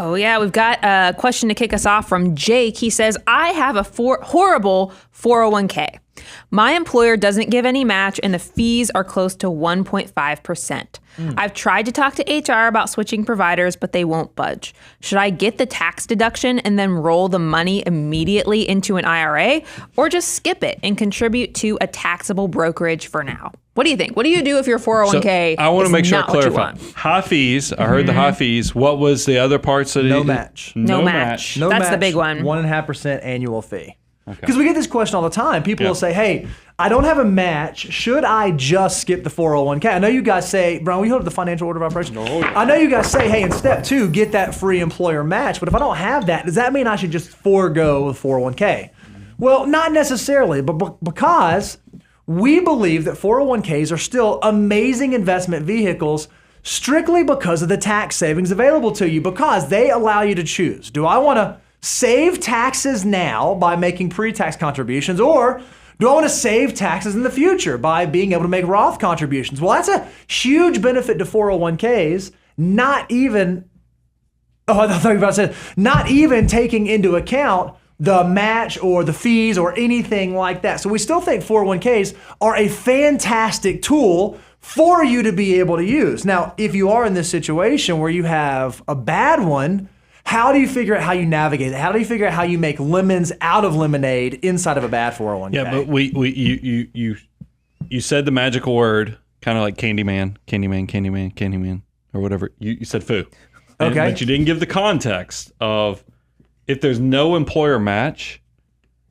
Oh, yeah. We've got a question to kick us off from Jake. He says, I have a horrible 401k. My employer doesn't give any match and the fees are close to 1.5%. I've tried to talk to HR about switching providers, but they won't budge. Should I get the tax deduction and then roll the money immediately into an IRA, or just skip it and contribute to a taxable brokerage for now? What do you think? What do you do if your 401k I want to make sure I not what you clarify. want? High fees. I heard the high fees. What was the other parts of it? No match. No match. No That's match, the big one. 1.5% annual fee. Because we get this question all the time. People will say, hey, I don't have a match. Should I just skip the 401k? I know you guys say, Brian, we hold up the financial order of operations. I know you guys say, hey, in step 2, get that free employer match. But if I don't have that, does that mean I should just forego the 401k? Well, not necessarily, but because we believe that 401ks are still amazing investment vehicles strictly because of the tax savings available to you, because they allow you to choose. Do I want to save taxes now by making pre-tax contributions, or do I want to save taxes in the future by being able to make Roth contributions? Well, that's a huge benefit to 401ks, not even taking into account the match or the fees or anything like that. So we still think 401ks are a fantastic tool for you to be able to use. Now, if you are in this situation where you have a bad one, how do you figure out how you navigate it? How do you figure out how you make lemons out of lemonade inside of a bad 401k? Yeah, but you said the magical word, kind of like Candyman, or whatever. You said foo. Okay. But you didn't give the context of if there's no employer match,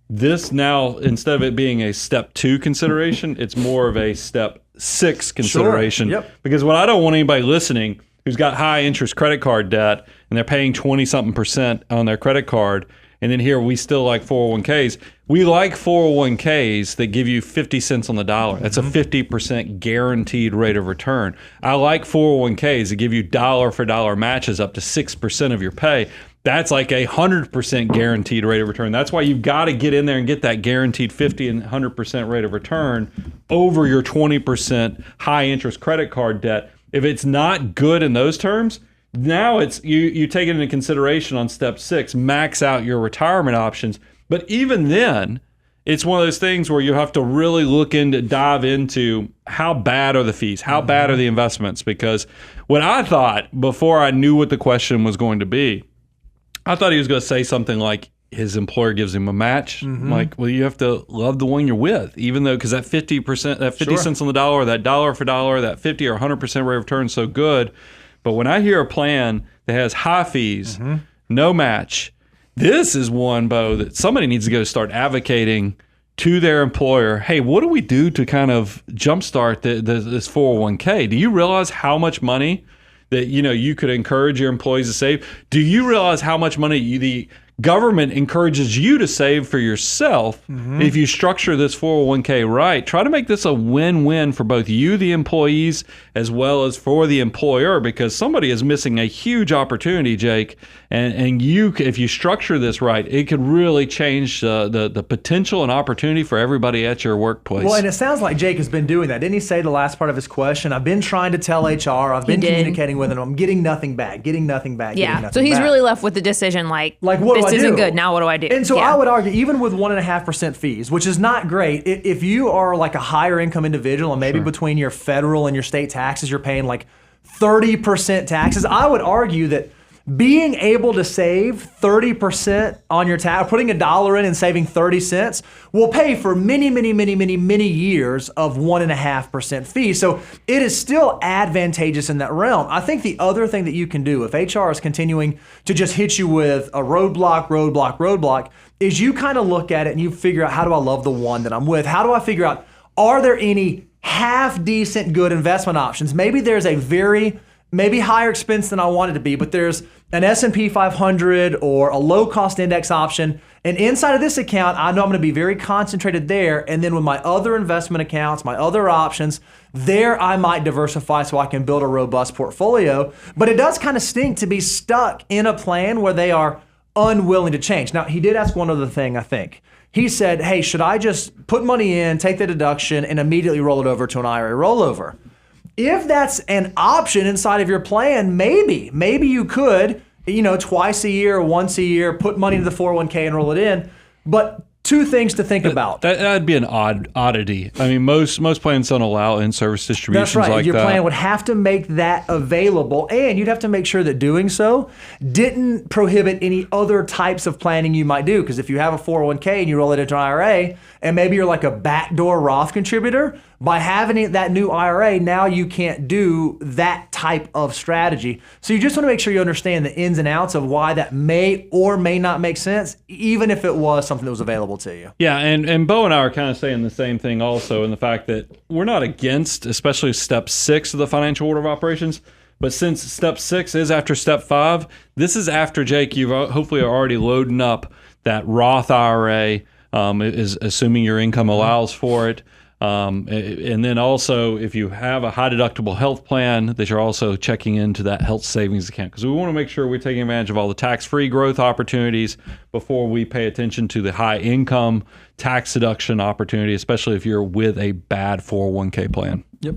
this now, instead of it being a step 2 consideration, it's more of a step 6 consideration. Sure. Yep. Because what I don't want anybody listening who's got high interest credit card debt and they're paying 20-something% on their credit card, and then here we still like 401ks. We like 401ks that give you 50 cents on the dollar. That's a 50% guaranteed rate of return. I like 401ks that give you dollar for dollar matches up to 6% of your pay. That's like a 100% guaranteed rate of return. That's why you've got to get in there and get that guaranteed 50 and 100% rate of return over your 20% high interest credit card debt. If it's not good in those terms, now it's you take it into consideration on step 6, max out your retirement options. But even then, it's one of those things where you have to really dive into how bad are the fees, how bad are the investments? Because what I thought before I knew what the question was going to be, I thought he was going to say something like his employer gives him a match. Like, well, you have to love the one you're with, even though, because that 50%, that 50 cents on the dollar, that dollar for dollar, that 50 or 100% rate of return is so good. But when I hear a plan that has high fees, no match, this is one, Bo, that somebody needs to go start advocating to their employer. Hey, what do we do to kind of jumpstart this 401k? Do you realize how much money that you could encourage your employees to save? Do you realize how much money the government encourages you to save for yourself if you structure this 401k right? Try to make this a win-win for both you, the employees, as well as for the employer, because somebody is missing a huge opportunity, Jake. And you, if you structure this right, it could really change the potential and opportunity for everybody at your workplace. Well, and it sounds like Jake has been doing that. Didn't he say the last part of his question? I've been trying to tell HR. I've been communicating with them. I'm getting nothing back. Yeah. So he's really left with the decision like what this isn't good. Now what do I do? And so I would argue, even with 1.5% fees, which is not great, if you are like a higher income individual and maybe between your federal and your state taxes, you're paying like 30% taxes, I would argue that being able to save 30% on your tax, putting $1 in and saving 30 cents will pay for many, many, many, many, many years of 1.5% fee. So it is still advantageous in that realm. I think the other thing that you can do if HR is continuing to just hit you with a roadblock, is you kind of look at it and you figure out, how do I love the one that I'm with? How do I figure out, are there any half decent good investment options? Maybe there's a maybe higher expense than I want it to be, but there's an S&P 500 or a low-cost index option. And inside of this account, I know I'm going to be very concentrated there. And then with my other investment accounts, my other options, there I might diversify so I can build a robust portfolio. But it does kind of stink to be stuck in a plan where they are unwilling to change. Now, he did ask one other thing, I think. He said, hey, should I just put money in, take the deduction, and immediately roll it over to an IRA rollover? If that's an option inside of your plan, maybe you could twice a year, once a year, put money into the 401k and roll it in. But two things to think about. That'd be an oddity. I mean, most plans don't allow in-service distributions That's right. like Your that. plan would have to make that available, and you'd have to make sure that doing so didn't prohibit any other types of planning you might do. Because if you have a 401k and you roll it into an IRA, and maybe you're like a backdoor Roth contributor, by having that new IRA, now you can't do that type of strategy. So you just want to make sure you understand the ins and outs of why that may or may not make sense, even if it was something that was available to you. Yeah, and Bo and I are kind of saying the same thing also, in the fact that we're not against, especially step 6 of the financial order of operations. But since step 6 is after step 5, this is after, Jake, you hopefully are already loading up that Roth IRA, is assuming your income allows for it. And then also, if you have a high deductible health plan, that you're also checking into that health savings account, because we want to make sure we're taking advantage of all the tax-free growth opportunities before we pay attention to the high income tax deduction opportunity, especially if you're with a bad 401k plan. Yep.